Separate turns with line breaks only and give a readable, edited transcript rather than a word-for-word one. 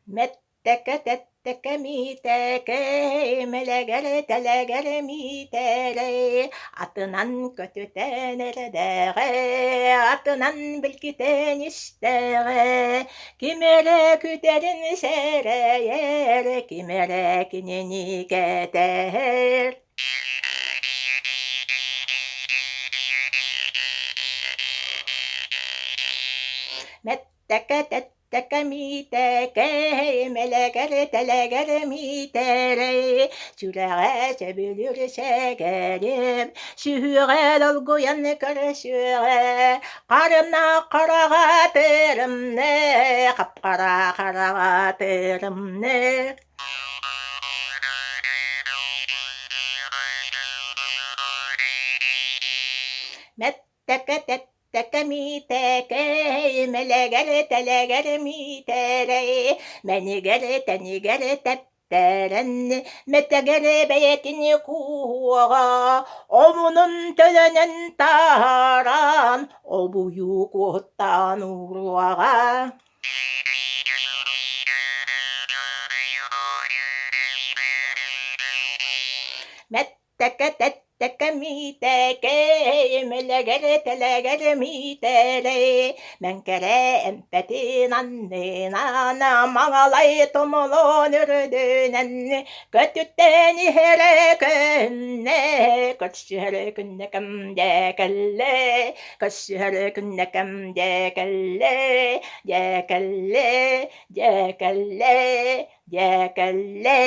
Metteke tetteke miteke, melegere telegere mitere, atından kötüten erdere, atından bilkiten istere, kimere küterin sereyer, kimere kinini keter. Metteke tetteke miteke, melegere telegere mitere, sülere sebülür segerim, sühüre dolguyan karışıre, karına karagatırım ne, kapkara karagatırım ne. Metteke tetteke miteke, melegere telegere mitere, menigere tenigere tetteren, metegere beyetini kuğa, omunun tölenen taran, o büyük ottan urvağa. Metteke tetteke miteke, melegere telegere mitere, menkere empetin annena, mangalay tomolon ürdünen, kötütten ihere künne, kötühere künne kem dekelle, kötühere künne kem dekelle, dekelle, dekelle, dekelle.